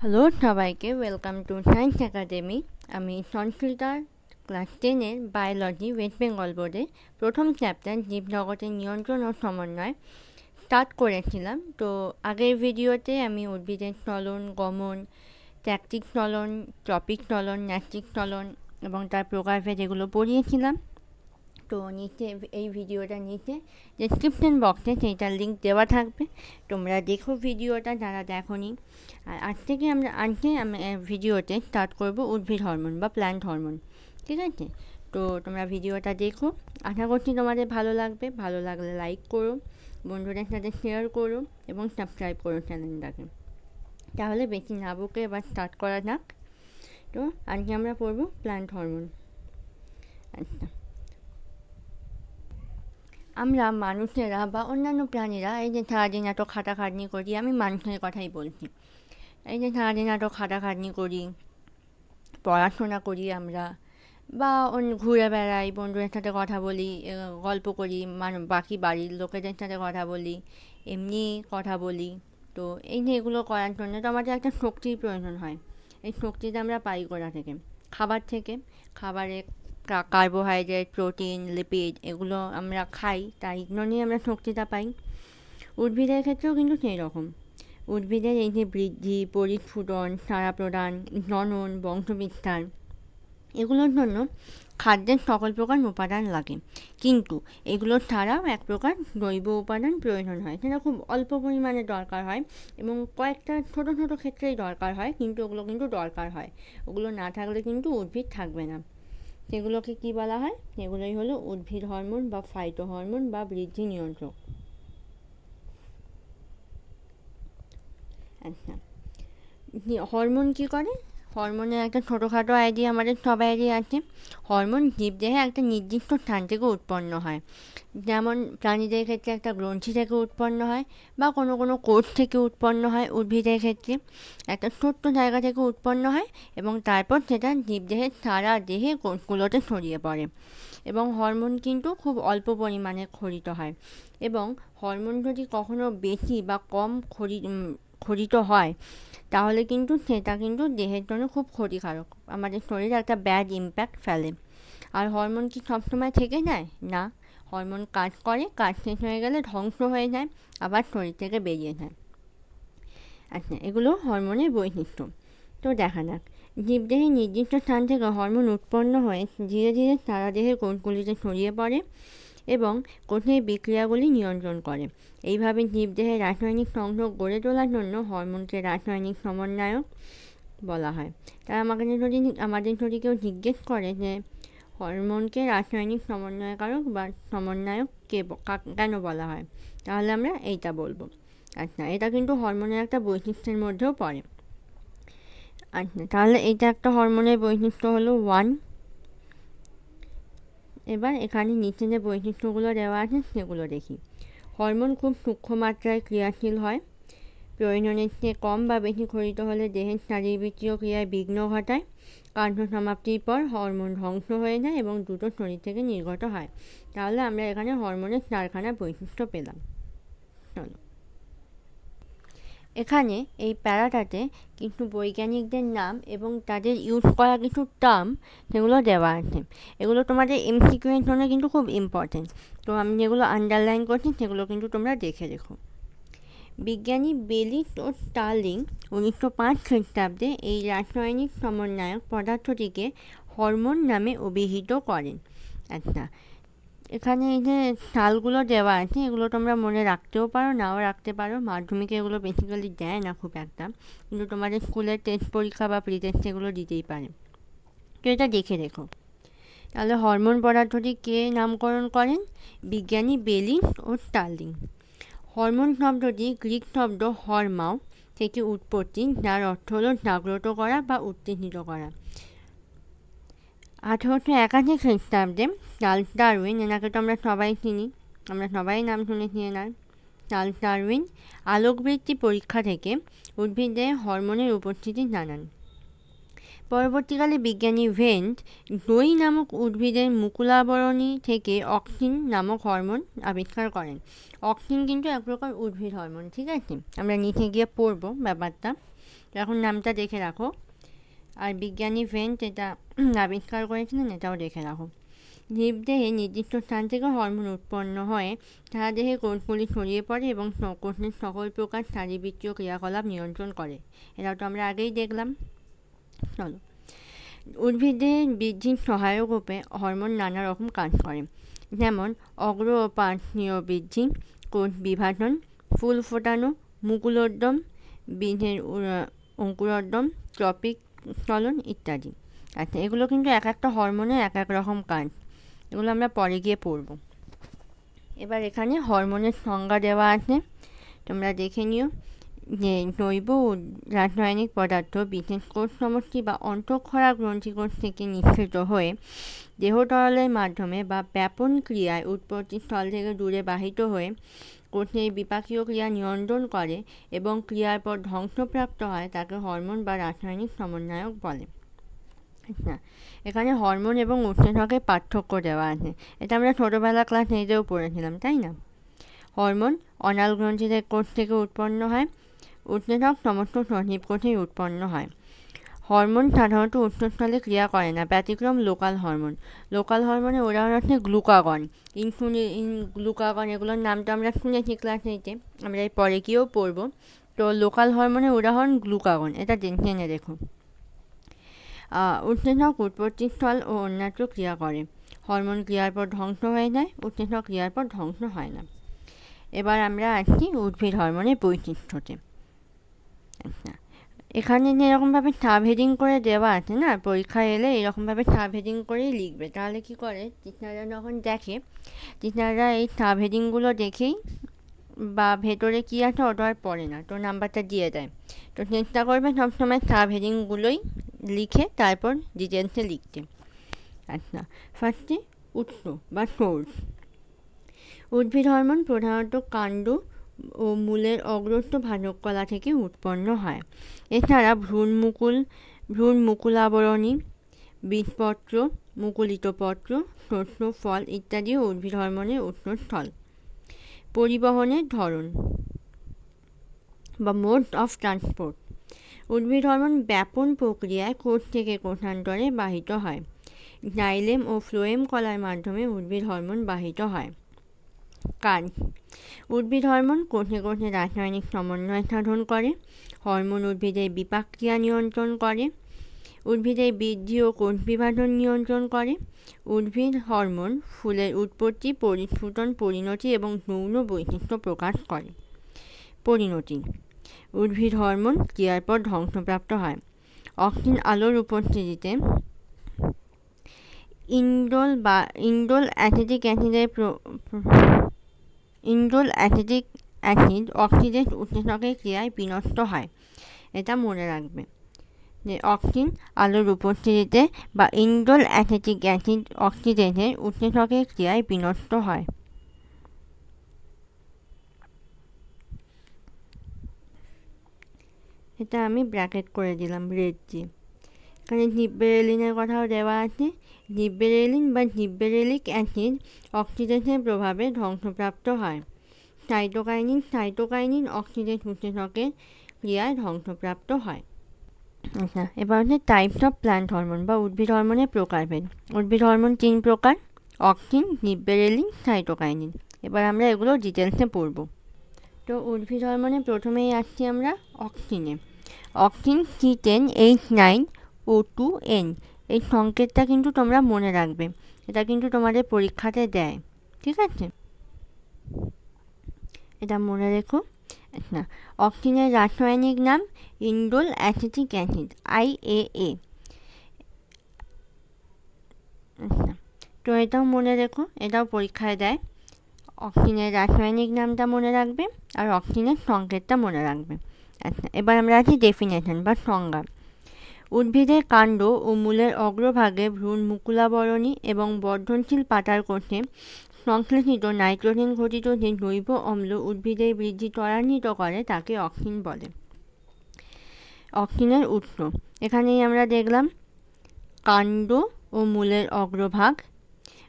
Hello সবাইকে, welcome to science academy. আমি সংস্কৃতার ক্লাস 10-এর বায়োলজি ওয়েস্ট বেঙ্গল বোর্ডে প্রথম চ্যাপ্টার জীবজগতের নিয়ন্ত্রণ ও সমন্বয় স্টার্ট করেছিলাম। তো আগের ভিডিওতে আমি উদ্ভিদের চলন, গমন, ট্যাকটিক চলন, টপিক চলন, ন্যাস্টিক চলন এবং তার প্রকারভেদ এগুলো পড়িয়েছিলাম। তো নিচে এই ভিডিওটা নিচে ডেসক্রিপশন বক্সে সেইটার লিঙ্ক দেওয়া থাকবে, তোমরা দেখো ভিডিওটা যারা দেখোনি। আর আজকে আমি ভিডিওতে স্টার্ট করব উদ্ভিদ হরমোন বা প্ল্যান্ট হরমোন, ঠিক আছে? তো তোমরা ভিডিওটা দেখো, আশা করছি তোমাদের ভালো লাগবে। ভালো লাগলে লাইক করো, বন্ধুদের সাথে শেয়ার করো এবং সাবস্ক্রাইব করো চ্যানেলটাকে। তাহলে বেশি না বকে এবার স্টার্ট করা যাক। তো আজকে আমরা পড়ব প্ল্যান্ট হরমোন। আচ্ছা, আমরা মানুষেরা বা অন্যান্য প্রাণীরা এই যে সারাদিন এত খাটাখাটনি করি, আমি মানুষের কথাই বলছি, এই যে সারাদিন এত খাটাখাটনি করি, পড়াশোনা করি আমরা, বা ঘুরে বেড়াই, বন্ধুদের সাথে কথা বলি, গল্প করি, বাকি বাড়ির লোকেদের সাথে কথা বলি, এমনি কথা বলি। তো এই যে এগুলো করার জন্য তো আমাদের একটা শক্তির প্রয়োজন হয়। এই শক্তিটা আমরা পাই কোথা থেকে? খাবার থেকে। খাবারে কার্বোহাইড্রেট, প্রোটিন, লিপিড এগুলো আমরা খাই, তাই নিয়ে আমরা শক্তিটা পাই। উদ্ভিদের ক্ষেত্রেও কিন্তু সেই রকম। উদ্ভিদের এই যে বৃদ্ধি, পরিস্ফুটন, সাড়া প্রদান, জনন, বংশবিস্তার এগুলোর জন্য খাদ্যের সকল প্রকার উপাদান লাগে, কিন্তু এগুলো ছাড়াও এক প্রকার জৈব উপাদান প্রয়োজন হয়, সেটা খুব অল্প পরিমাণে দরকার হয় এবং কয়েকটা ছোটো ছোটো ক্ষেত্রেই দরকার হয়, কিন্তু ওগুলো কিন্তু দরকার হয়। ওগুলো না থাকলে কিন্তু উদ্ভিদ থাকবে না। সেগুলোকে কি বলা হয়? এগুলোই হলো উদ্ভিদ হরমোন বা ফাইটো হরমোন বা বৃদ্ধি নিয়ন্ত্রক। আচ্ছা, হরমোন কী করে? হরমোনের একটা ছোটোখাটো আইডিয়া আমাদের সবাইয়েরই আছে। হরমোন জীবদেহে একটা নির্দিষ্ট স্থান থেকে উৎপন্ন হয়, যেমন প্রাণীদের ক্ষেত্রে একটা গ্রন্থি থেকে উৎপন্ন হয়, বা কোনো কোনো কোষ থেকে উৎপন্ন হয়। উদ্ভিদের ক্ষেত্রে একটা ছোট্ট জায়গা থেকে উৎপন্ন হয় এবং তারপর সেটা জীবদেহের সারা দেহে কোষগুলোতে ছড়িয়ে পড়ে। এবং হরমোন কিন্তু খুব অল্প পরিমাণে ক্ষরিত হয়, এবং হরমোন যদি কখনো বেশি বা কম ক্ষরিত হয় তাহলে কিন্তু সেটা কিন্তু দেহের জন্য খুব ক্ষতিকারক, আমাদের শরীরে একটা ব্যাড ইম্প্যাক্ট ফেলে। আর হরমোন কি সবসময় থেকে যায়? না, হরমোন কাজ করে, কাজ শেষ হয়ে গেলে ধ্বংস হয়ে যায়, আবার শরীর থেকে বেরিয়ে যায়। আচ্ছা, এগুলো হরমোনের বৈশিষ্ট্য। তো দেখা যাক, জীবদেহে নির্দিষ্ট স্থান থেকে হরমোন উৎপন্ন হয়ে ধীরে ধীরে সারা দেহের কোষগুলিতে ছড়িয়ে পড়ে এবং কোষের বিক্রিয়াগুলি নিয়ন্ত্রণ করে। এইভাবে জীবদেহে রাসায়নিক সংযোগ গড়ে তোলার জন্য হরমোনকে রাসায়নিক সমন্বয়ক বলা হয়। তাই আমাদের যদি কেউ জিজ্ঞেস করে যে হরমোনকে রাসায়নিক সমন্বয়কারক বা সমন্বয়ক কেন বলা হয়, তাহলে আমরা এইটা বলবো। আচ্ছা, এটা কিন্তু হরমোনের একটা বৈশিষ্ট্যের মধ্যেও পড়ে। আচ্ছা, তাহলে এইটা একটা হরমোনের বৈশিষ্ট্য হলো 1। এবার এখানে নিচে যে বৈশিষ্ট্যগুলো দেওয়া আছে সেগুলো দেখি। হরমোন খুব সূক্ষ্ম মাত্রায় ক্রিয়াশীল হয়। প্রয়োজনের চেয়ে কম বা বেশি ক্ষরিত হলে দেহের শারীরবৃত্তীয় ক্রিয়ায় বিঘ্ন ঘটায়। কার্য সমাপ্তির পর হরমোন ধ্বংস হয়ে যায় এবং দ্রুত শরীর থেকে নির্গত হয়। তাহলে আমরা এখানে হরমোনের 4খানা বৈশিষ্ট্য পেলাম। চলো, এখানে এই প্যারাটাতে কিছু বৈজ্ঞানিকদের নাম এবং তাদের ইউজ করা কিছু টার্ম সেগুলো দেওয়া আছে। এগুলো তোমাদের এমসিকিউ এর জন্য কিন্তু খুব ইম্পর্টেন্ট। তো আমি যেগুলো আন্ডারলাইন করছি সেগুলো কিন্তু তোমরা দেখে রেখো। বিজ্ঞানী বেলিস ও স্টার্লিং 1905 খ্রিস্টাব্দে এই রাসায়নিক সমন্বয়ক পদার্থটিকে হরমোন নামে অভিহিত করেন। আচ্ছা, এখানে এই যে সালগুলো দেওয়া আছে এগুলো তোমরা মনে রাখতেও পারো, নাও রাখতে পারো। মাধ্যমিকে এগুলো বেসিক্যালি দেয় না খুব একটা, কিন্তু তোমাদের স্কুলের টেস্ট পরীক্ষা বা প্রি টেস্ট এগুলো দিতেই পারে। তো এটা দেখে রেখো। তাহলে হরমোন পদার্থটি কে নামকরণ করেন? বিজ্ঞানী বেলিস ও স্টার্লিং। হরমোন শব্দটি গ্রিক শব্দ হরমাও থেকে উৎপত্তি, যার অর্থ হলো জাগ্রত করা বা উত্তেজিত করা। 1881 খ্রিস্টাব্দে চার্লস ডারউইন, এনাকে তো আমরা সবাই চিনি, আমরা সবাই নাম শুনেছি এনার। চার্লস ডারউইন আলোকবৃত্তি পরীক্ষা থেকে উদ্ভিদে হরমোনের উপস্থিতি জানান। পরবর্তীকালে বিজ্ঞানী ভেন্ট দই নামক উদ্ভিদের মুকুলাবরণী থেকে অক্সিন নামক হরমোন আবিষ্কার করেন। অক্সিন কিন্তু এক প্রকার উদ্ভিদ হরমোন, ঠিক আছে? আমরা নিচে গিয়ে পড়বো ব্যাপারটা। তো এখন নামটা দেখে রাখো। আর বিজ্ঞানী ভেন্ট এটা আবিষ্কার করেছিলেন, এটাও দেখে রাখো। জীবদেহে নির্দিষ্ট স্থান থেকে হরমোন উৎপন্ন হয়ে তারা দেহে কোষগুলি ছড়িয়ে পড়ে এবং কোষের সকল প্রকার শারীরবৃত্তীয় ক্রিয়াকলাপ নিয়ন্ত্রণ করে। এটাও তো আমরা আগেই দেখলাম। চলো, উদ্ভিদের বৃদ্ধির সহায়ক রূপে হরমোন নানা রকম কাজ করে, যেমন অগ্র ও পার্শ্বীয় বৃদ্ধি, কোষ বিভাজন, ফুল ফোটানো, মুকুলোদ্গম, বীজের অঙ্কুরোদ্গম, ট্রপিক চলন ইত্যাদি। আচ্ছা, এগুলো কিন্তু এক একটা হরমোনের এক এক রকম কাজ, এগুলো আমরা পরে গিয়ে পড়ব। এবার এখানে হরমোনের সংজ্ঞা দেওয়া আছে, তোমরা দেখে নিও। যে জৈব রাসায়নিক পদার্থ বিশেষ কোষ সমষ্টি বা অন্তঃক্ষরা গ্রন্থিকোষ থেকে নিঃসৃত হয়ে দেহতরলের মাধ্যমে বা ব্যাপন ক্রিয়ায় উৎপত্তিস্থল থেকে দূরে বাহিত হয়ে কোষের বিপাকীয় ক্রিয়া নিয়ন্ত্রণ করে এবং ক্রিয়ার পর ধ্বংসপ্রাপ্ত হয় তাকে হরমোন বা রাসায়নিক সমন্বয়ক বলে। আচ্ছা, এখানে হরমোন এবং উৎসেচকের পার্থক্য দেওয়া আছে। এটা আমরা ছোটোবেলা ক্লাস 8-এও পড়েছিলাম, তাই না? হরমোন অনাল গ্রন্থিদের কোষ থেকে উৎপন্ন হয়, উৎসেচক সমস্ত সজীব কোষেই উৎপন্ন হয়। হরমোন সাধারণত উৎসস্থলে ক্রিয়া করে না, ব্যতিক্রম লোকাল হরমোন। লোকাল হরমোনের উদাহরণ হচ্ছে গ্লুকাগন, ইনসুলিন, গ্লুকাগন, এগুলোর নামটা আমরা শুনেছি ক্লাস 8-এ, আমরা এই পরে গিয়েও পড়ব। তো লোকাল হরমোনের উদাহরণ গ্লুকাগন, এটা জেনে রেখো। উৎসেচক উৎপত্তিস্থল ও অন্যত্র ক্রিয়া করে। হরমোন ক্রিয়ার পর ধ্বংস হয়ে যায়, উৎসেচক ক্রিয়ার পর ধ্বংস হয় না। এবার আমরা আসছি উদ্ভিদ হরমোনের বৈশিষ্ট্যতে। আচ্ছা, এখানে এরকমভাবে সাব হেডিং করে দেওয়া আছে না, পরীক্ষায় এলে এরকমভাবে সাব হেডিং করেই লিখবে। তাহলে কি করে, টিচাররা যখন দেখে, টিচাররা এই সাব হেডিংগুলো দেখেই বা ভেতরে কী আছে ওটা আর পড়ে না, তো নাম্বারটা দিয়ে দেয়। তো চেষ্টা করবে সবসময় সাব হেডিংগুলোই লিখে তারপর ডিটেলসে লিখতে। আচ্ছা, ফার্স্টে উৎস বা সোর্স। উদ্ভিদ হরমোন প্রধানত কাণ্ড ও মূলের অগ্রস্থ ভাজক-কলা থেকে উৎপন্ন হয়। এছাড়া ভ্রূণ মুকুলাবরণী, বীজপত্র, মুকুলিত পত্র, শস্য, ফল ইত্যাদিও উদ্ভিদ হরমোনের উৎসস্থল। পরিবহনের ধরন বা মোড অফ ট্রান্সপোর্ট। উদ্ভিদ হরমোন ব্যাপন প্রক্রিয়ায় কোষ থেকে কোষান্তরে বাহিত হয়। জাইলেম ও ফ্লোয়েম কলার মাধ্যমে উদ্ভিদ হরমোন বাহিত হয়। কাজ। উদ্ভিদ হরমোন কোষে কোষে রাসায়নিক সমন্বয় সাধন করে। হরমোন উদ্ভিদের বিপাক ক্রিয়া নিয়ন্ত্রণ করে। উদ্ভিদের বৃদ্ধি ও কোষ বিভাজন নিয়ন্ত্রণ করে। উদ্ভিদ হরমোন ফুলের উৎপত্তি, পরিস্ফুটন, পরিণতি এবং যৌন বৈশিষ্ট্য প্রকাশ করে। পরিণতি। উদ্ভিদ হরমোন ক্রিয়ার পর ধ্বংসপ্রাপ্ত হয়। অক্সিন আলোর উপস্থিতিতে ইন্ডোল অ্যাসিটিক অ্যাসিড অক্সিডেজ উৎসেচকের ক্রিয়ায় বিনষ্ট হয়। এটা মনে রাখবে যে অক্সিন আলোর উপস্থিতিতে বা ইন্ডোল অ্যাসিটিক অ্যাসিড অক্সিডেজের উৎসেচকের ক্রিয়ায় বিনষ্ট হয়। এটা আমি ব্র্যাকেট করে দিলাম রেড দিয়ে। এখানে জিব্বেরেলিনের কথাও দেওয়া আছে। জিব্বেরেলিন বা জিব্বেরেলিক অ্যাসিড অক্সিডেজের প্রভাবে ধ্বংসপ্রাপ্ত হয়। সাইটোকাইনিন অক্সিডেজ উৎসেচকের ক্রিয়ায় ধ্বংসপ্রাপ্ত হয়। আচ্ছা, এবার হচ্ছে টাইপস অফ প্ল্যান্ট হরমোন বা উদ্ভিদ হরমোনের প্রকারভেদ। উদ্ভিদ হরমোন 3 প্রকার: অক্সিন, জিব্বেরেলিন, সাইটোকাইনিন। এবার আমরা এগুলো ডিটেলসে পড়ব। তো উদ্ভিদ হরমোনে প্রথমেই আসছি আমরা অক্সিনে। অক্সিন C10H9O2N, এই সংকেতটা কিন্তু তোমরা মনে রাখবে, এটা কিন্তু তোমাদের পরীক্ষাতে দেয়, ঠিক আছে? এটা মনে রেখো। আচ্ছা, অক্সিনের রাসায়নিক নাম ইন্ডোল অ্যাসিটিক অ্যাসিড, IAA। আচ্ছা, তো এটাও মনে রেখো, এটাও পরীক্ষায় দেয়। অক্সিনের রাসায়নিক নামটা মনে রাখবে আর অক্সিনের সংকেতটা মনে রাখবে। আচ্ছা, এবার আমরা আছি ডেফিনেশন বা সংজ্ঞা। উদ্ভিদের কাণ্ড ও মূলের অগ্রভাগে ভ্রূণ মুকুলাবরণী এবং বর্ধনশীল পাতার কোষে সংশ্লেষিত নাইট্রোজেন ঘটিত যে জৈব অম্ল উদ্ভিদের বৃদ্ধি ত্বরান্বিত করে তাকে অক্সিন বলে। অক্সিনের উৎস এখানেই আমরা দেখলাম কাণ্ড ও মূলের অগ্রভাগ,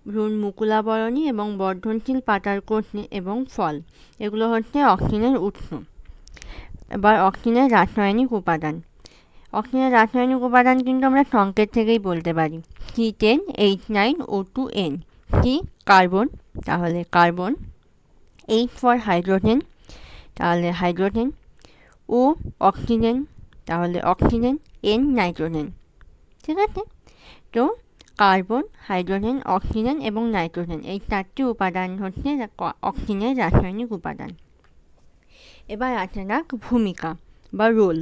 ভ্রূণ মুকুলাবরণী এবং বর্ধনশীল পাতার কোষে এবং ফল, এগুলো হচ্ছে অক্সিনের উৎস। এবার অক্সিনের রাসায়নিক উপাদান। অক্সিজেনের রাসায়নিক উপাদান কিন্তু আমরা সংকেত থেকেই বলতে পারি। C10H9O2N। কি? কার্বন, তাহলে কার্বন। H ফর হাইড্রোজেন, তাহলে হাইড্রোজেন। O অক্সিজেন, তাহলে অক্সিজেন। N nitrogen. ঠিক আছে? তো কার্বন, হাইড্রোজেন, অক্সিজেন এবং নাইট্রোজেন, এই 4টি উপাদান হচ্ছে অক্সিজেনের রাসায়নিক উপাদান। এবার আসা যাক ভূমিকা বা রোল।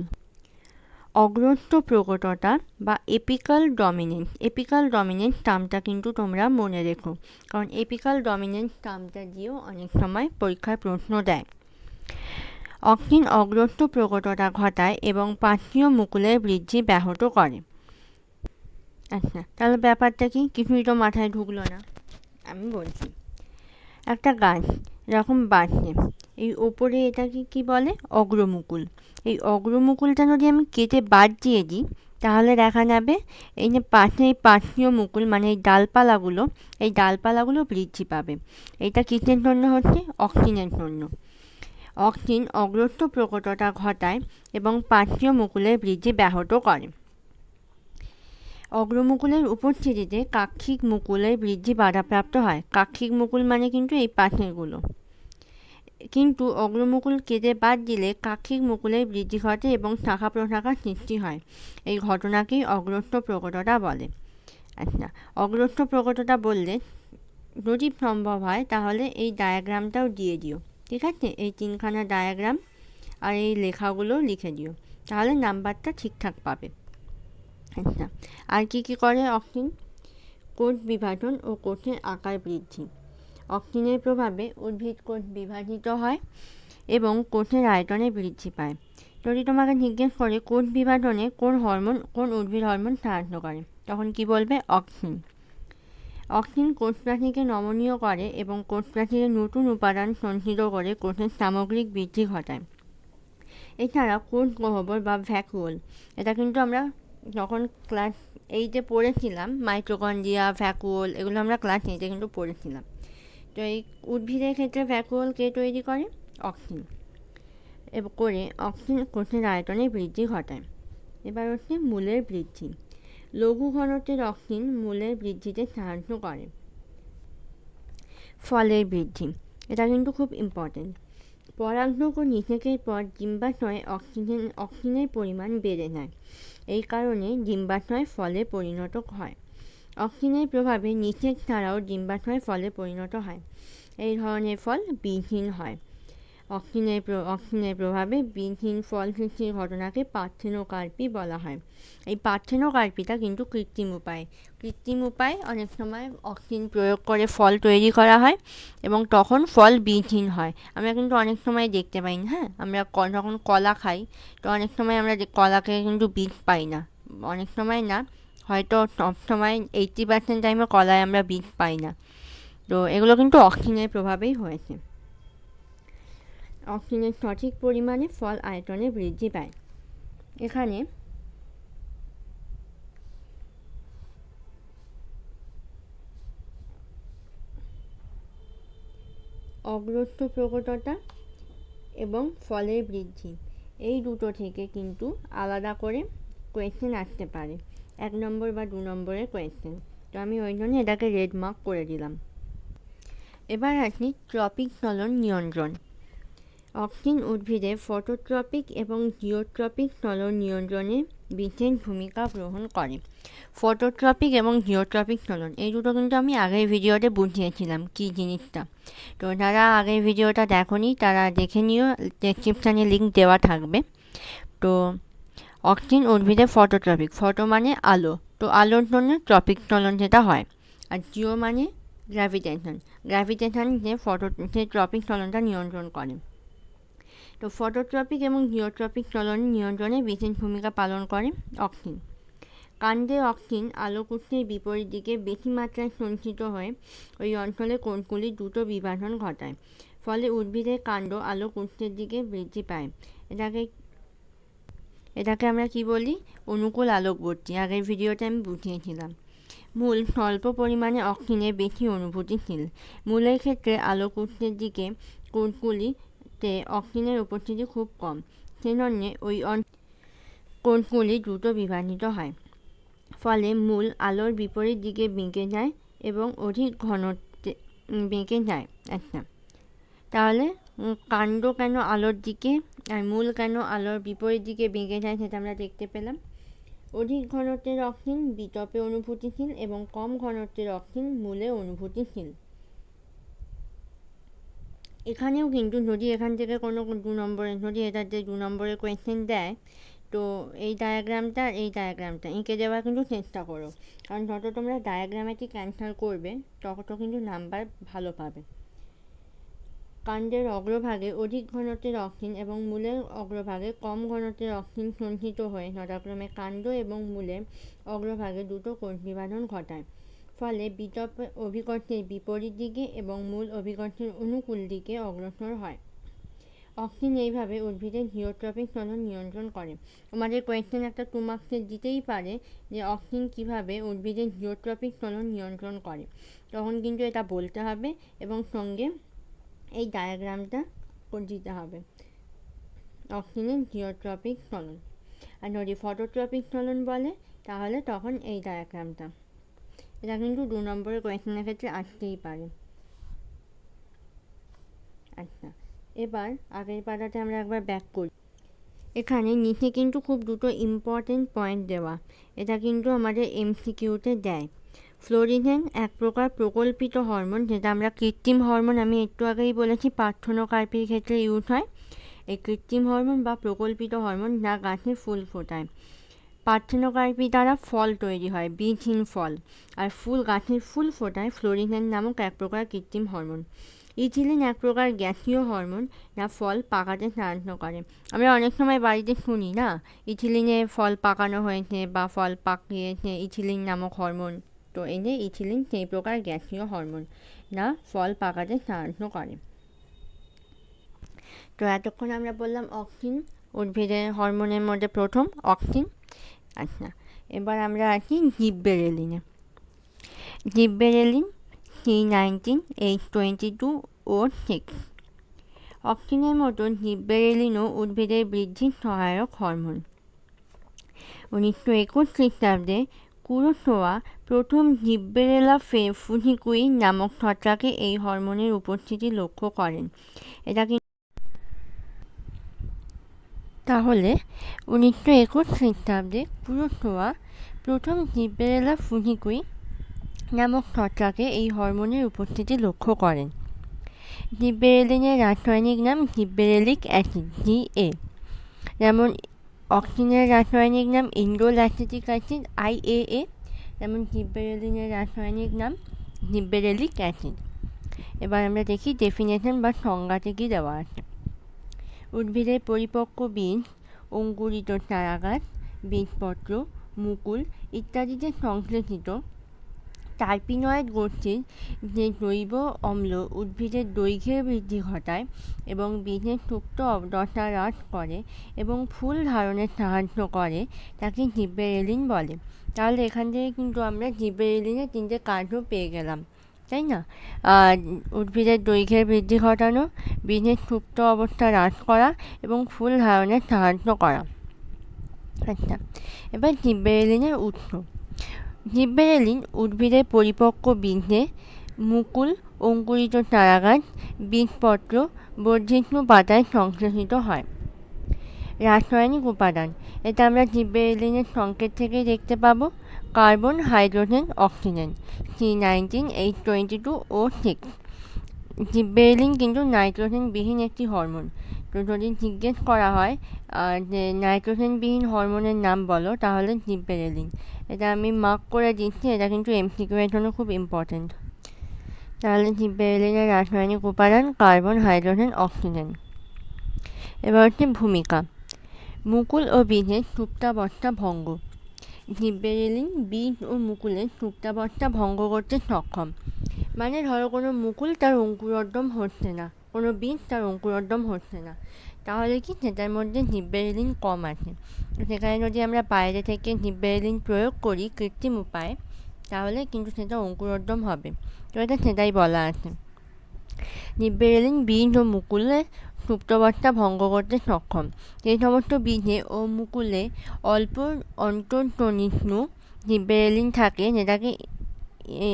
অগ্রস্থ প্রকটতা বা এপিক্যাল ডমিনেন্স। এপিক্যাল ডমিনেন্স টার্মটা কিন্তু তোমরা মনে রেখো, কারণ এপিক্যাল ডমিনেন্স টার্মটা দিয়েও অনেক সময় পরীক্ষায় প্রশ্ন দেয়। অক্সিন অগ্রস্থ প্রকটতা ঘটায় এবং পার্শ্বীয় মুকুলের বৃদ্ধি ব্যাহত করে। আচ্ছা, তাহলে ব্যাপারটা কি? কিছুই তো মাথায় ঢুকলো না। আমি বলছি, একটা গাছ এরকম বাড়ছে, এই ওপরে এটাকে কি বলে? অগ্রমুকুল। এই অগ্রমুকুলটা যদি আমি কেটে বাদ দিয়ে দিই, তাহলে দেখা যাবে এই যে পাশে এই পার্শ্বীয় মুকুল মানে এই ডালপালাগুলো বৃদ্ধি পাবে। এটা কিসের জন্য হচ্ছে? অক্সিনের জন্য। অক্সিন অগ্রস্থ প্রকটতা ঘটায় এবং পার্শ্বীয় মুকুলের বৃদ্ধি ব্যাহত করে। অগ্রমুকুলের উপস্থিতিতে কাক্ষিক মুকুলের বৃদ্ধি বাধাপ্রাপ্ত হয়। কাক্ষিক মুকুল মানে কিন্তু এই পাশেরগুলো। কিন্তু অগ্রমুকুল কেটে বাদ দিলে কাক্ষিক মুকুলের বৃদ্ধি ঘটে এবং শাখা প্রশাখার সৃষ্টি হয়। এই ঘটনাকেই অগ্রস্থ প্রকটতা বলে। আচ্ছা, অগ্রস্থ প্রকটতা বললে যদি সম্ভব হয় তাহলে এই ডায়াগ্রামটাও দিয়ে দিও। ঠিক আছে? এই 3খানা ডায়াগ্রাম আর এই লেখাগুলো লিখে দিও, তাহলে নাম্বারটা ঠিকঠাক পাবে। আচ্ছা, আর কি কি করে অক্সিন? কোষ বিভাজন ও কোষের আকার বৃদ্ধি। অক্সিনের প্রভাবে উদ্ভিদ কোষ বিভাজিত হয় এবং কোষের আয়তনে বৃদ্ধি পায়। যদি তোমাকে জিজ্ঞেস করে কোষ বিভাজনে কোন উদ্ভিদ হরমোন সাহায্য করে, তখন কি বলবে? অক্সিন। অক্সিন কোষপ্রাচীরকে নমনীয় করে এবং কোষপ্রাচীরে নতুন উপাদান সঞ্চিত করে কোষের সামগ্রিক বৃদ্ধি ঘটায়। এছাড়া কোষ গহ্বর বা ভ্যাকুওল, এটা কিন্তু আমরা যখন ক্লাস 8-এ পড়েছিলাম, মাইটোকন্ড্রিয়া, ভ্যাকুওল, এগুলো আমরা ক্লাস 8-এ কিন্তু পড়েছিলাম। তো এই উদ্ভিদের ক্ষেত্রে ভ্যাকুওল কে তৈরি করে? অক্সিন। অক্সিন কোষের আয়তনে বৃদ্ধি ঘটায়। এবার হচ্ছে মূলের বৃদ্ধি। লঘু ঘনত্বের অক্সিন মূলের বৃদ্ধিতে সাহায্য করে। ফলের বৃদ্ধি, এটা কিন্তু খুব ইম্পর্টেন্ট। পরাগযোগ ও নিষেকের পর ডিম্বাশয়ে অক্সিনের পরিমাণ বেড়ে যায়। এই কারণে ডিম্বাশয় ফলে পরিণত হয়। অক্সিনের প্রভাবে নিষেক ছাড়াও ডিম্বাশয় ফলে পরিণত হয়। এই ধরনের ফল বীজহীন হয়। অক্সিনের প্রভাবে বীজহীন ফল সৃষ্টির ঘটনাকে পার্থেনোকার্পি বলা হয়। এই পার্থেনোকার্পিটা কিন্তু কৃত্রিম উপায় অনেক সময় অক্সিন প্রয়োগ করে ফল তৈরি করা হয় এবং তখন ফল বীজহীন হয়। আমরা কিন্তু অনেক সময় দেখতে পাই না, হ্যাঁ, আমরা যখন কলা খাই, তো অনেক সময় আমরা কলাকে কিন্তু বীজ পাই না। অনেক সময় না, হয়তো সব সময় 80% টাইমে কলায় আমরা বীজ পাই না। তো এগুলো কিন্তু অক্সিনের প্রভাবেই হয়েছে। অক্সিনের সঠিক পরিমাণে ফল আয়তনে বৃদ্ধি পায়। এখানে অগ্রস্থ প্রকটতা এবং ফলের বৃদ্ধি, এই দুটো থেকে কিন্তু আলাদা করে কোয়েশ্চেন আসতে পারে, 1 নম্বর বা 2 নম্বরের কোয়েশ্চেন। তো আমি ওই জন্য এটাকে রেড মার্ক করে দিলাম। এবার আসি ট্রপিক ত্বলন নিয়ন্ত্রণ। অক্সিন উদ্ভিদে ফটোট্রপিক এবং জিওট্রপিক ত্বলন নিয়ন্ত্রণে বিশেষ ভূমিকা গ্রহণ করে। ফটোট্রপিক এবং জিওট্রপিক ত্বলন, এই দুটো কিন্তু আমি আগের ভিডিওতে বুঝিয়েছিলাম কি জিনিসটা। তো যারা আগের ভিডিওটা দেখোনি তারা দেখে নিও, ডেসক্রিপশানে লিঙ্ক দেওয়া থাকবে। তো অক্সিন উদ্ভিদে ফটোট্রপিক, ফটো মানে আলো, তো আলোর জন্য ট্রপিক ত্বলন যেটা হয়। আর জিও মানে গ্র্যাভিটেশন যে ট্রপিক ত্বলনটা নিয়ন্ত্রণ করে। তো ফটোট্রপিক এবং জিওট্রপিক ত্বলন নিয়ন্ত্রণে বিশেষ ভূমিকা পালন করে অক্সিন। কাণ্ডে অক্সিন আলোকোষ্ঠের বিপরীত দিকে বেশি মাত্রায় সঞ্চিত হয়ে ওই অঞ্চলে কোষগুলির দ্রুত বিভাজন ঘটায়। ফলে উদ্ভিদের কাণ্ড আলোকোষ্ঠের দিকে বৃদ্ধি পায়। এটাকে আমরা কি বলি? অনুকূল আলোকবর্তী। আগের ভিডিওতে আমি বুঝিয়েছিলাম। মূল স্বল্প পরিমাণে অক্সিনের বেশি অনুভূতিশীল। মূলের ক্ষেত্রে আলোকোষ্ঠের দিকে কোষগুলিতে অক্সিনের উপস্থিতি খুব কম, সেজন্য কোষগুলি দ্রুত বিভাজিত হয়, ফলে মূল আলোর বিপরীত দিকে বেঁকে যায় এবং অধিক ঘনত্বে বেঁকে যায়। আচ্ছা, তাহলে কাণ্ড কেন আলোর দিকে আর মূল কেন আলোর বিপরীত দিকে বেঁকে যায় সেটা আমরা দেখতে পেলাম। অধিক ঘনত্বের অক্সিন বিটপে অনুভূতিশীল এবং কম ঘনত্বের অক্সিন মূলে অনুভূতিশীল। এখানেও কিন্তু যদি এখান থেকে কোনো 2 নম্বরের যদি এটা যে 2 নম্বরের কোয়েশ্চেন দেয়, তো এই ডায়াগ্রামটা এঁকে দেওয়ার কিন্তু চেষ্টা করো, কারণ যত তোমরা ডায়াগ্রামেটিক অ্যান্সার করবে তত কিন্তু নাম্বার ভালো পাবে। কাণ্ডের অগ্রভাগে অধিক ঘনত্বের অক্সিন এবং মূলের অগ্রভাগে কম ঘনত্বের অক্সিন সঞ্চিত হয়ে যথাক্রমে কাণ্ড এবং মূলের অগ্রভাগে দুটো কোষ বিভাজন ঘটায়, ফলে বিটপ অভিকর্ষের বিপরীত দিকে এবং মূল অভিকর্ষের অনুকূল দিকে অগ্রসর হয়। অক্সিন এইভাবে উদ্ভিদের জিওট্রপিক ত্বরণ নিয়ন্ত্রণ করে। আমাদের কোয়েশ্চেন একটা 2 মার্কসের দিতেই পারে যে অক্সিন কীভাবে উদ্ভিদের জিওট্রপিক ত্বরণ নিয়ন্ত্রণ করে, তখন কিন্তু এটা বলতে হবে এবং সঙ্গে এই ডায়াগ্রামটা দিতে হবে, অক্সিজেন জিওট্রপিক ত্বরণ। আর যদি ফটোট্রপিক ত্বরণ বলে তাহলে তখন এই ডায়াগ্রামটা। এটা কিন্তু 2 নম্বরের কোয়েশ্চেনের ক্ষেত্রে আসতেই পারে। আচ্ছা, এবার আগের পাতাতে আমরা একবার ব্যাক করি। এখানে নিচে কিন্তু খুব দুটো ইম্পর্টেন্ট পয়েন্ট দেওয়া, এটা কিন্তু আমাদের এমসিকিউতে দেয়। ফ্লোরিনেন এক প্রকার প্রকল্পিত হরমোন, যেটা আমরা কৃত্রিম হরমোন আমি একটু আগেই বলেছি পার্থেনোকার্পির ক্ষেত্রে ইউজ হয়। এই কৃত্রিম হরমোন বা প্রকল্পিত হরমোন যা গাছে ফুল ফোটায়। পার্থেনোকার্পি দ্বারা ফল তৈরি হয়, বীজহীন ফল, আর গাছের ফুল ফোটায় ফ্লোরিনেন নামক এক প্রকার কৃত্রিম হরমোন। ইথিলিন এক প্রকার গ্যাসীয় হরমোন যা ফল পাকাতে সাহায্য করে। আমরা অনেক সময় বাড়িতে শুনি না, ইথিলিনে ফল পাকানো হয়েছে বা ফল পাকিয়েছে ইথিলিন নামক হরমোন। তো এই যে ইথিলিন সেই প্রকার গ্যাসীয় হরমোন যা ফল পাকাতে সাহায্য করে। তো এতক্ষণ আমরা বললাম অক্সিন, উদ্ভিদের হরমোনের মধ্যে প্রথম অক্সিন। আচ্ছা, এবার আমরা আছি জিববেরেলিনে। জিববেরেলিন C19, H22 ও 6। অক্সিনের মতো জিববেরেলিনও উদ্ভিদের বৃদ্ধির সহায়ক হরমোন। 1921 খ্রিস্টাব্দে কুরোসোয়া প্রথম জিববেরেলা ফুজিকুই নামক ছত্রাকে এই হরমোনের উপস্থিতি লক্ষ্য করেন। এটা তাহলে 1921 খ্রিস্টাব্দে কুরোসোয়া প্রথম জিববেরেলা ফুজিকুই নামক ছত্রাকে এই হরমোনের উপস্থিতি লক্ষ্য করেন। জিববেরেলিনের রাসায়নিক নাম জিববেরেলিক অ্যাসিড, GA। যেমন অক্সিনের রাসায়নিক নাম ইন্ডোল অ্যাসিটিক অ্যাসিড, IAA, যেমন জিববেরেলিনের রাসায়নিক নাম জিববেরেলিক অ্যাসিড। এবার আমরা দেখি ডেফিনেশন বা সংজ্ঞাতে কি দেওয়া আছে। উদ্ভিদের পরিপক্ক বীজ, অঙ্কুরিত চারাগাছ, বীজপত্র, মুকুল ইত্যাদিতে সংশ্লেষিত টার্পিনয়েড গোষ্ঠীর যে জৈব অম্ল উদ্ভিদের দৈর্ঘ্যের বৃদ্ধি ঘটায় এবং বীজের সুপ্ত দশা হ্রাস করে এবং ফুল ধারণের সাহায্য করে, তাকে জিববেরেলিন বলে। তাহলে এখান থেকে কিন্তু আমরা জিববেরেলিনের 3টে কাজও পেয়ে গেলাম, তাই না? উদ্ভিদের দৈর্ঘ্যের বৃদ্ধি ঘটানো, বীজের সুপ্ত অবস্থা হ্রাস করা এবং ফুল ধারণের সাহায্য করা। আচ্ছা, এবার জিববেরেলিনের উৎস। জিববেরেলিন উদ্ভিদের পরিপক্ক বীজে, মুকুল, অঙ্কুরিত চারাগাছ, বীজপত্র, বর্ধিষ্ণু পাতায় সংশ্লেষিত হয়। রাসায়নিক উপাদান, এটা আমরা জিববেরেলিনের সংকেত থেকেই দেখতে পাবো। Carbon, hydrogen, oxygen, C19, H22 ও 6। জিববেরেলিন কিন্তু নাইট্রোজেনবিহীন একটি হরমোন। তো যদি জিজ্ঞেস করা হয় যে নাইট্রোজেনবিহীন হরমোনের নাম বলো, তাহলে জিববেরেলিন। এটা আমি মার্ক করে দিচ্ছি, এটা কিন্তু এমসিকিউ এর জন্য খুব ইম্পর্টেন্ট। তাহলে জিববেরেলিনের রাসায়নিক উপাদান কার্বন, হাইড্রোজেন, অক্সিজেন। এবার হচ্ছে ভূমিকা। মুকুল ও বীজের সুপ্তাবস্থা ভঙ্গ। জিববেরেলিন বীজ ও মুকুলের সুপ্তাবস্থা ভঙ্গ করতে সক্ষম। মানে ধরো কোনো মুকুল তার অঙ্কুরোদ্গম হচ্ছে না, কোনো বীজ তার অঙ্কুরোদ্গম হচ্ছে না, তাহলে কি সেটার মধ্যে জিববেরেলিন কম আছে। তো সেখানে যদি আমরা বাইরে থেকে জিববেরেলিন প্রয়োগ করি কৃত্রিম উপায়ে, তাহলে কিন্তু সেটা অঙ্কুরোদ্গম হবে। তো এটা সেটাই বলা আছে। জিববেরেলিন বীজ ও মুকুলের সুপ্তাবস্থা ভঙ্গ করতে সক্ষম। এই সমস্ত বীজে ও মুকুলে অল্প অন্তর্তনিষ্ণু জিব্বেরেলিন থাকে, যেটাকে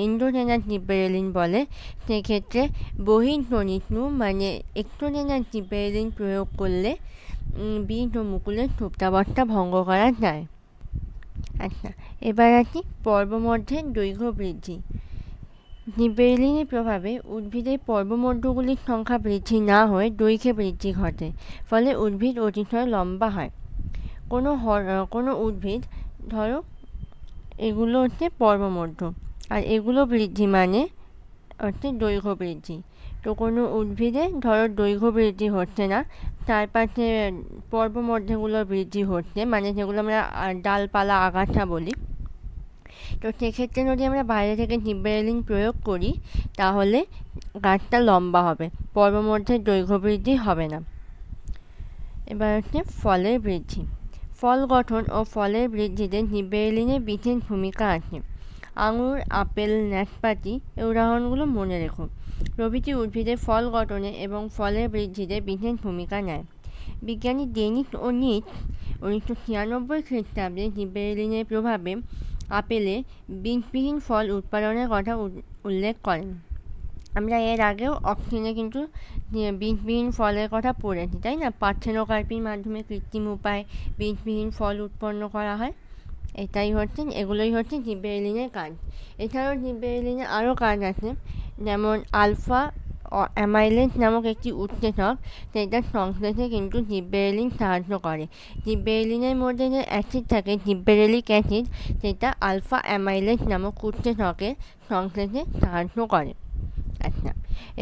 এন্ডোজেনাস জিব্বেরেলিন বলে। সেক্ষেত্রে বহির্তনিষ্ণু মানে এক্সোজেনাস জিব্বেরেলিন প্রয়োগ করলে বীজ ও মুকুলের সুপ্তাবস্থা ভঙ্গ করা যায়। আচ্ছা, এবার আসি পর্বমধ্যের দৈর্ঘ্য বৃদ্ধি। জিব্বেরেলিনের প্রভাবে উদ্ভিদের পর্বমধ্যগুলির সংখ্যা বৃদ্ধি না হয়ে দৈর্ঘ্যে বৃদ্ধি ঘটে, ফলে উদ্ভিদ অতিশয় লম্বা হয়। কোনো উদ্ভিদ, ধরো এগুলো হচ্ছে পর্বমধ্য, আর এগুলো বৃদ্ধি মানে হচ্ছে দৈর্ঘ্য বৃদ্ধি। তো কোনো উদ্ভিদে ধরো দৈর্ঘ্য বৃদ্ধি হচ্ছে না, তার পাশে পর্বমধ্যগুলোর বৃদ্ধি হচ্ছে, মানে যেগুলো আমরা ডালপালা আগাছা বলি। তো সেক্ষেত্রে যদি আমরা বাইরে থেকে জিব্বেরেলিন প্রয়োগ করি, তাহলে গাছটা লম্বা হবে, পর্বমধ্যের দৈর্ঘ্য বৃদ্ধি হবে না। এবার হচ্ছে ফলের বৃদ্ধি। ফল গঠন ও ফলের বৃদ্ধিতে জিব্বেরেলিনের বিশেষ ভূমিকা আছে। আঙুর, আপেল, নাশপাতি এই উদাহরণগুলো মনে রেখো। প্রভৃতি উদ্ভিদের ফল গঠনে এবং ফলের বৃদ্ধিতে বিশেষ ভূমিকা নেয়। বিজ্ঞানী ডেনিস ও নিচ 1996 খ্রিস্টাব্দে জিব্বেরেলিনের প্রভাবে আপেলে বীজবিহীন ফল উৎপাদনের কথা উল্লেখ করেন। আমরা এর আগেও অক্সিজেনে কিন্তু বীজবিহীন ফলের কথা পড়েছি, তাই না? পার্থেনোকার্পির মাধ্যমে কৃত্রিম উপায়ে বীজবিহীন ফল উৎপন্ন করা হয়। এগুলোই হচ্ছে জিব্বেরেলিনের কাজ। এছাড়াও জিব্বেরেলিনের আরও কাজ আছে, যেমন আলফা অ্যামাইলেজ নামক একটি উৎসেচক, সেটার সংশ্লেষে কিন্তু জিব্বেরেলিন সাহায্য করে। জিব্বেরেলিনের মধ্যে যে অ্যাসিড থাকে, জিব্বেরেলিক অ্যাসিড, সেটা আলফা অ্যামাইলেজ নামক উৎসেচকের সংশ্লেষে সাহায্য করে। আচ্ছা,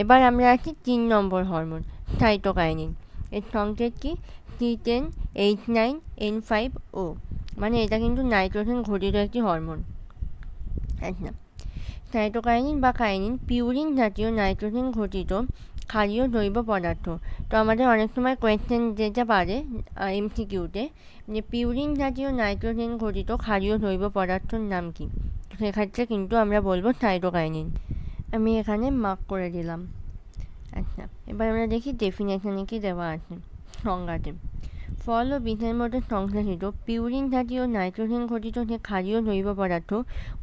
এবার আমরা আছি 3 নম্বর হরমোন, সাইটোকাইনিন। এর সংকেত কি? C10H9N5O, মানে এটা কিন্তু নাইট্রোজেন ঘটিত একটি হরমোন। আচ্ছা, সাইটোকাইনিন বা কাইনিন পিউরিন জাতীয় নাইট্রোজেন ঘটিত ক্ষারীয় জৈব পদার্থ। তো আমাদের অনেক সময় কোয়েশ্চেন যেতে পারে এমসিকিউতে, যে পিউরিন জাতীয় নাইট্রোজেন ঘটিত ক্ষারীয় জৈব পদার্থর নাম কি? সেক্ষেত্রে কিন্তু আমরা বলবো সাইটোকাইনিন। আমি এখানে মার্ক করে দিলাম। আচ্ছা, এবার আমরা দেখি ডেফিনেশনে কি দেওয়া আছে সংজ্ঞাতে। ফল ও বীজের মধ্যে সংশ্লেষিত পিউরিন জাতীয় নাইট্রোজেন ঘটিত যে ক্ষারীয় জৈব পদার্থ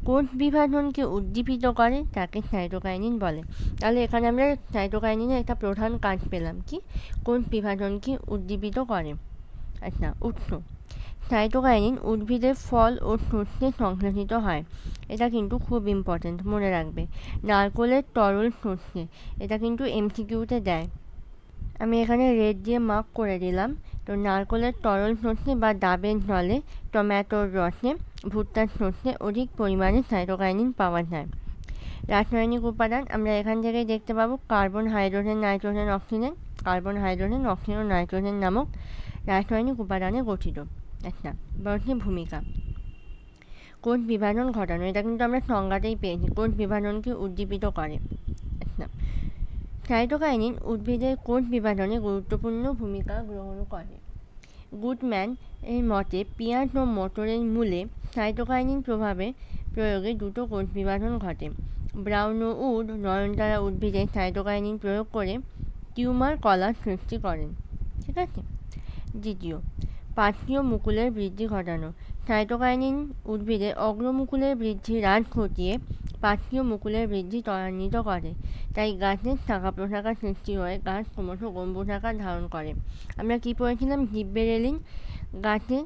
কোষ বিভাজনকে উদ্দীপিত করে, তাকে সাইটোকাইনিন বলে। তাহলে এখানে আমরা সাইটোকাইনিনের একটা প্রধান কাজ পেলাম, কি? কোষ বিভাজনকে উদ্দীপিত করে। আচ্ছা, উৎস। সাইটোকাইনিন উদ্ভিদের ফল ও শস্যে সংশ্লেষিত হয়। এটা কিন্তু খুব ইম্পর্টেন্ট, মনে রাখবে। নারকেলের তরল শস্যে, এটা কিন্তু এমসিকিউতে দেয়। আমি এখানে রেড দিয়ে মার্ক করে দিলাম। তো নারকেলের তরল শস্যে বা ডাবের জলে, টমেটোর রসে, ভুট্টার শস্যে অধিক পরিমাণে সাইটোকাইনিন পাওয়া যায়। রাসায়নিক উপাদান আমরা এখান থেকেই দেখতে পাবো, carbon, hydrogen, nitrogen, oxygen. Carbon, hydrogen, oxygen, nitrogen নামক রাসায়নিক উপাদানে গঠিত। আচ্ছা, বর্ষে ভূমিকা। কোষ বিভাজন ঘটানো, এটা কিন্তু আমরা সংজ্ঞাতেই পেয়েছি, কোষ বিভাজনকে উদ্দীপিত করে। আচ্ছা, সাইটোকাইনিন উদ্ভিদের কোষ বিভাজনে গুরুত্বপূর্ণ ভূমিকা গ্রহণ করে। গুডম্যান এর মতে পেঁয়াজ ও মটরের মূলে সাইটোকাইনিন প্রয়োগে দুটো কোষ বিভাজন ঘটে। ব্রাউন ও উড নয়নতারা উদ্ভিদে সাইটোকাইনিন প্রয়োগ করে টিউমার কলার সৃষ্টি করেন। ঠিক আছে। দ্বিতীয়, পার্শ্বীয় মুকুলের বৃদ্ধি ঘটানো। সাইটোকাইনিন উদ্ভিদের অগ্রমুকুলের বৃদ্ধি হ্রাস ঘটিয়ে পার্শ্বীয় মুকুলের বৃদ্ধি ত্বরান্বিত করে। তাই গাছের শাখা প্রশাখা সৃষ্টি হয়ে গাছ ক্রমশ গম্বুজাকার ধারণ করে। আমরা কি পড়েছিলাম? জিব্বেরেলিন গাছে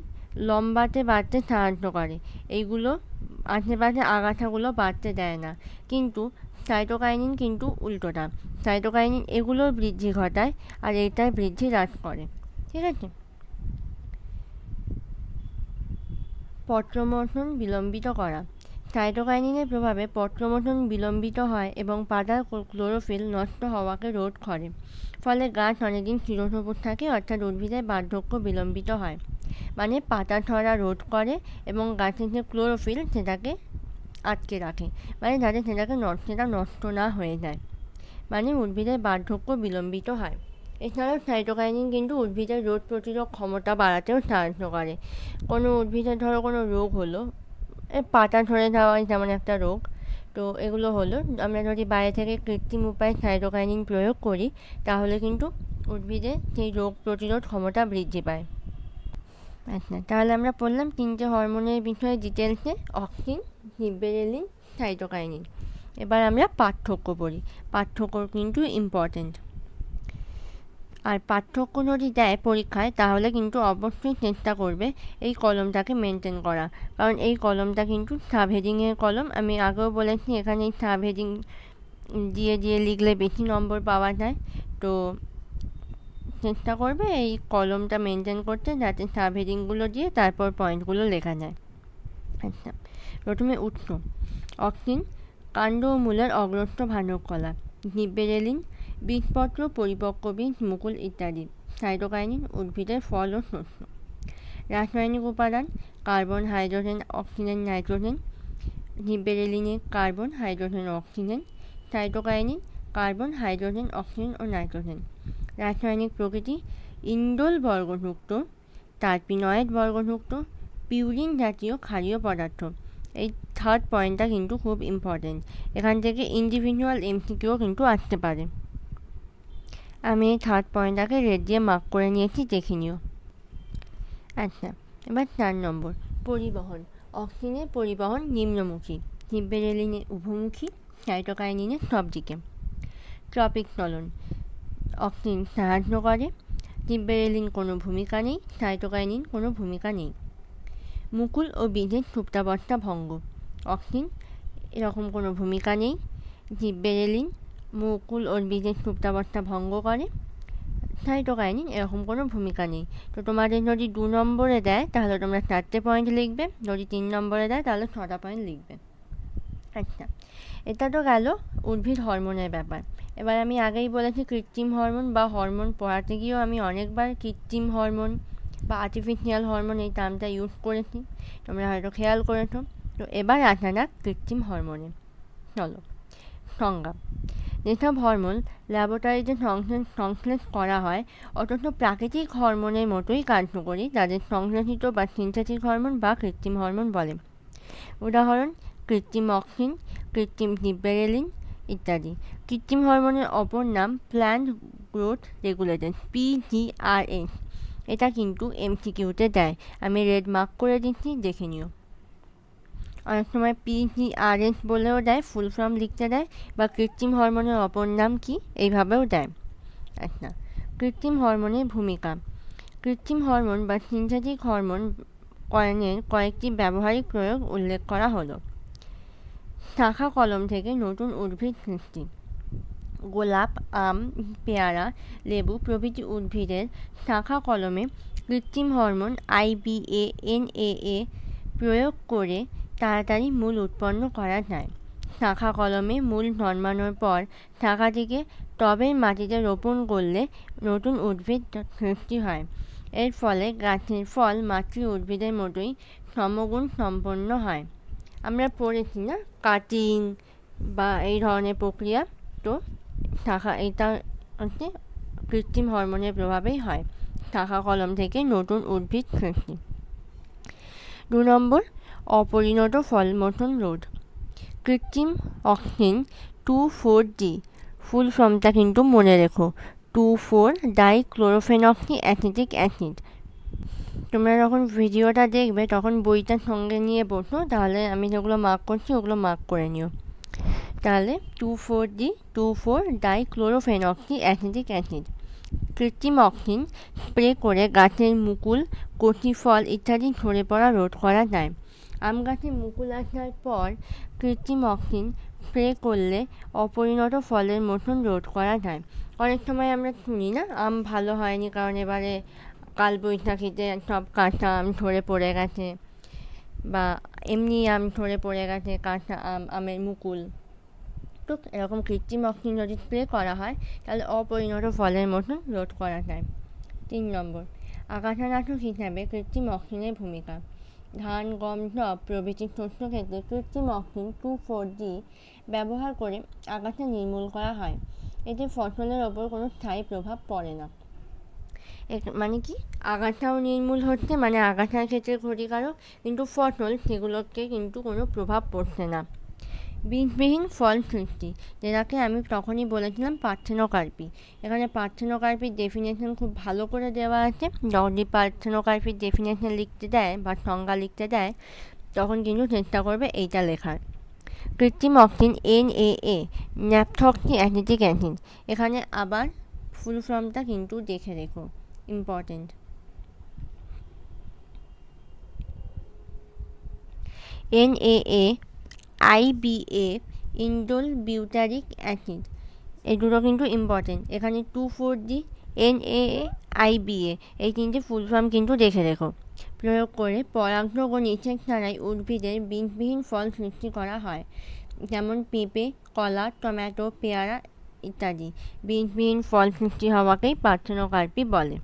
লম্বাতে বাড়তে সাহায্য করে, এইগুলো আশেপাশে আগাছাগুলো বাড়তে দেয় না। কিন্তু সাইটোকাইনিন কিন্তু উল্টোটা, সাইটোকাইনিন এগুলোর বৃদ্ধি ঘটায় আর এটার বৃদ্ধি হ্রাস করে। ঠিক আছে। পত্রমোচন বিলম্বিত করা। সাইটোকাইনিনের প্রভাবে পত্রমোচন বিলম্বিত হয় এবং পাতার ক্লোরোফিল নষ্ট হওয়াকে রোধ করে। ফলে গাছ অনেকদিন চিরসবুজ থাকে, অর্থাৎ উদ্ভিদের বার্ধক্য বিলম্বিত হয়। মানে পাতা ঝরা রোধ করে এবং গাছের যে ক্লোরোফিল সেটাকে আটকে রাখে, মানে যাতে সেটা নষ্ট না হয়ে যায়। মানে উদ্ভিদের বার্ধক্য বিলম্বিত হয়। এছাড়াও সাইটোকাইনিন কিন্তু উদ্ভিদের রোগ প্রতিরোধ ক্ষমতা বাড়াতেও সাহায্য করে। কোনো উদ্ভিদের ধরো কোনো রোগ হলো, পাতা ঝরে যাওয়া যেমন একটা রোগ, তো এগুলো হলো, আমরা যদি বাইরে থেকে কৃত্রিম উপায়ে সাইটোকাইনিন প্রয়োগ করি, তাহলে কিন্তু উদ্ভিদের সেই রোগ প্রতিরোধ ক্ষমতা বৃদ্ধি পায়। আচ্ছা, তাহলে আমরা পড়লাম 3টে হরমোনের বিষয়ে ডিটেলসে, অক্সিন, জিবরেলিন, সাইটোকাইনিন। এবার আমরা পার্থক্য পড়ি। পার্থক্য কিন্তু ইম্পর্টেন্ট। আর পার্থক্য যদি দেয় পরীক্ষায়, তাহলে কিন্তু অবশ্যই চেষ্টা করবে এই কলমটাকে মেনটেন করা, কারণ এই কলমটা কিন্তু সাব হেডিংয়ের কলম। আমি আগেও বলেছি এখানে সাব হেডিং দিয়ে দিয়ে লিখলে বেশি নম্বর পাওয়া যায়। তো চেষ্টা করবে এই কলমটা মেনটেন করতে, যাতে সাব হেডিংগুলো দিয়ে তারপর পয়েন্টগুলো লেখা যায়। আচ্ছা, প্রথমে উৎস। অক্সিন কাণ্ড ও মূলের অগ্রস্থ ভাণ্ডক কলা। জিবরেলিন বীজপত্র, পরিপক্ক বীজ, মুকুল ইত্যাদি। সাইটোকাইনিন উদ্ভিদের ফল ও শস্য। রাসায়নিক উপাদান কার্বন, হাইড্রোজেন, অক্সিজেন, নাইট্রোজেন। জিবরেলিনে কার্বন, হাইড্রোজেন ও oxygen. Cytokinin carbon, hydrogen, oxygen ও নাইট্রোজেন। রাসায়নিক প্রকৃতি ইন্ডোল বর্গযুক্ত, টার্পিনয়েড বর্গযুক্ত, পিউরিন জাতীয় ক্ষারীয় পদার্থ। এই থার্ড পয়েন্টটা কিন্তু খুব ইম্পর্টেন্ট। এখান থেকে ইন্ডিভিজুয়াল এমসিকিউ কিন্তু আসতে পারে। আমি এই থার্ড পয়েন্টটাকে রেড দিয়ে মার্ক করে নিয়েছি, দেখে নিও। আচ্ছা, এবার 4 নম্বর পরিবহন। অক্সিজেনের পরিবহন নিম্নমুখী, জিবরেলিনে উভমুখী, সাইটোকাইনিনের সব দিকে। ট্রপিক চলন অক্সিজেন সাহায্য করে, জিবরেলিন কোনো ভূমিকা নেই, সাইটোকাইনিন কোনো ভূমিকা নেই। মুকুল ও বীজের সুপ্তাবস্থা ভঙ্গ। অক্সিজেন এরকম কোনো ভূমিকা নেই, জিবরেলিন মুকুল ও বীজের সুপ্তাবস্থা ভঙ্গ করে, সাইটোকাইনিন এরকম কোনো ভূমিকা নেই। তো তোমাদের যদি 2 নম্বরে দেয় তাহলে তোমরা 4টে পয়েন্ট লিখবে, যদি 3 নম্বরে দেয় তাহলে 6টা পয়েন্ট লিখবে। আচ্ছা, এটা তো গেল উদ্ভিদ হরমোনের ব্যাপার। এবার আমি আগেই বলেছি কৃত্রিম হরমোন বা হরমোন পড়াতে গিয়েও আমি অনেকবার কৃত্রিম হরমোন বা আর্টিফিশিয়াল হরমোন এই টার্মটা ইউজ করেছি, তোমরা হয়তো খেয়াল করেছো। তো এবার আসা যাক কৃত্রিম হরমোনে। চলো, সংজ্ঞা। যেসব হরমোন ল্যাবরেটরিতে সংশ্লেষ করা হয় অথচ প্রাকৃতিক হরমোনের মতোই কার্যকরী, তাদের সংশ্লেষিত বা সিনথেটিক হরমোন বা কৃত্রিম হরমোন বলে। উদাহরণ কৃত্রিম অক্সিন, কৃত্রিম জিবরেলিন ইত্যাদি। কৃত্রিম হরমোনের অপর নাম প্ল্যান্ট গ্রোথ রেগুলেটর, PGRS। এটা কিন্তু এমসিকিউতে দেয়, আমি রেড মার্ক করে দিচ্ছি, দেখে নিও। অনেক সময় PGRS বলেও দেয়, ফুল ফর্ম লিখতে দেয়, বা কৃত্রিম হরমোনের অপর নাম কি এইভাবেও দেয়। আচ্ছা, কৃত্রিম হরমোনের ভূমিকা। কৃত্রিম হরমোন বা সিনথেটিক হরমোন কয়েনের কয়েকটি ব্যবহারিক প্রয়োগ উল্লেখ করা হলো। শাখা কলম থেকে নতুন উদ্ভিদ সৃষ্টি। গোলাপ, আম, পেয়ারা, লেবু প্রভৃতি উদ্ভিদের শাখা কলমে কৃত্রিম হরমোন IBA, NAA প্রয়োগ করে তাড়াতাড়ি মূল উৎপন্ন করা যায়। শাখা কলমে মূল জন্মানোর পর শাখাটিকে টবের মাটিতে রোপণ করলে নতুন উদ্ভিদ সৃষ্টি হয়। এর ফলে গাছের ফল মাতৃ উদ্ভিদের মতোই সমগুণ সম্পন্ন হয়। আমরা পড়েছি না কাটিং বা এই ধরনের প্রক্রিয়া। তো এটা হচ্ছে কৃত্রিম হরমোনের প্রভাবেই হয়, শাখা কলম থেকে নতুন উদ্ভিদ সৃষ্টি। 2 নম্বর অপরিণত ফলমোচন রোধ। কৃত্রিম অক্সিন 2,4-D, ফুল ফর্মটা কিন্তু মনে রেখো, 2,4-ডাইক্লোরোফেনক্সি অ্যাসিটিক অ্যাসিড। তোমরা যখন ভিডিওটা দেখবে তখন বইটার সঙ্গে নিয়ে বসো, তাহলে আমি যেগুলো মার্ক করছি ওগুলো মার্ক করে নিও। তাহলে 2,4-D, 2,4-ডাইক্লোরোফেনক্সি অ্যাসিটিক অ্যাসিড। কৃত্রিম অক্সিন স্প্রে করে গাছের মুকুল, কচি ফল ইত্যাদি ঝরে পড়া রোধ করা যায়। আম গাছে মুকুল আসার পর কৃত্রিম অক্সিন স্প্রে করলে অপরিণত ফলের মতন রোধ করা যায়। অনেক সময় আমরা শুনি না আম ভালো হয়নি কারণ এবারে কালবৈশাখীতে সব কাঁচা আম ঝরে পড়ে গেছে, বা এমনি আম ঝরে পড়ে গেছে, কাঁচা আমের মুকুল। তো এরকম কৃত্রিম অক্সিন যদি স্প্রে করা হয় তাহলে অপরিণত ফলের মতন রোধ করা যায়। 3 নম্বর আগাছানাশক হিসাবে কৃত্রিম অক্সিনের ভূমিকা। ধান, গম, যব প্রভৃতি শস্য ক্ষেত্রে কৃত্রিম অক্সিন 2,4-D ব্যবহার করে আগাছা নির্মূল করা হয়। এতে ফসলের ওপর কোনো স্থায়ী প্রভাব পড়ে না। মানে কি, আগাছাও নির্মূল হচ্ছে, মানে আগাছার ক্ষেত্রে ক্ষতিকারক, কিন্তু ফসল সেগুলোকে কিন্তু কোনো প্রভাব পড়ছে না। বীজবিহীন ফল সৃষ্টি, যেটাকে আমি তখনই বলেছিলাম পার্থেনোকার্পি। এখানে পার্থেনোকার্পির ডেফিনেশন খুব ভালো করে দেওয়া আছে। যদি পার্থেনোকার্পির ডেফিনেশন লিখতে দেয় বা সংজ্ঞা লিখতে দেয়, তখন কিন্তু চেষ্টা করবে এইটা লেখার। কৃত্রিম অক্সিন NAA, ন্যাপথক্সি অ্যাসিটিক অ্যাসিড। এখানে আবার ফুল ফর্মটা কিন্তু দেখে রেখো, important. NAA, IBA, indole butyric acid, এগুলো কিন্তু ইম্পর্টেন্ট। এখানে 2,4-D, NAA, IBA, এই তিনটে ফুল ফর্ম কিন্তু দেখে রেখো। প্রয়োগ করে পরাগযোগ ও নিষেক ছাড়াই উদ্ভিদের বীজবিহীন ফল সৃষ্টি করা হয়, যেমন পেঁপে, কলা, টমেটো, পেয়ারা ইত্যাদি। বীজবিহীন ফল সৃষ্টি হওয়াকেই পার্থেনোকার্পি বলে।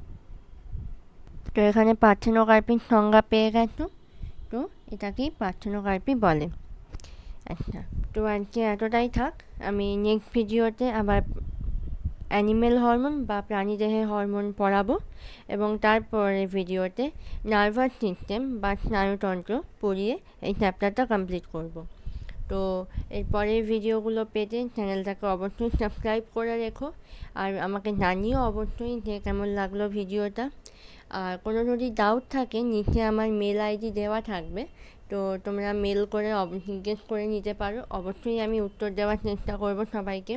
তো এখানে পার্থেনোকার্পির সংজ্ঞা পেয়ে গেছো, তো এটাকেই পার্থেনোকার্পি বলে। আচ্ছা, তো আজকে এতটাই থাক। আমি নেক্সট ভিডিওতে আবার অ্যানিমেল হরমোন বা প্রাণীদেহের হরমোন পড়াবো, এবং তারপরে ভিডিওতে নার্ভাস সিস্টেম বা স্নায়ুতন্ত্র পড়িয়ে এই চ্যাপ্টারটা কমপ্লিট করব। তো এরপরের ভিডিওগুলো পেতে চ্যানেলটাকে অবশ্যই সাবস্ক্রাইব করে রেখো, আর আমাকে জানিও অবশ্যই যে কেমন লাগলো ভিডিওটা। আর কোনো যদি ডাউট থাকে, নিচে আমার মেল আইডি দেওয়া থাকবে, তো তোমরা মেল করে জিজ্ঞেস করে নিতে পারো। অবশ্যই আমি উত্তর দেওয়ার চেষ্টা করব সবাইকে।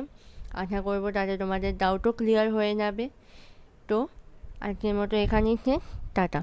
আশা করব তাতে তোমাদের ডাউটও ক্লিয়ার হয়ে যাবে। তো আজকের মতো এখানেই শেষ, টাটা।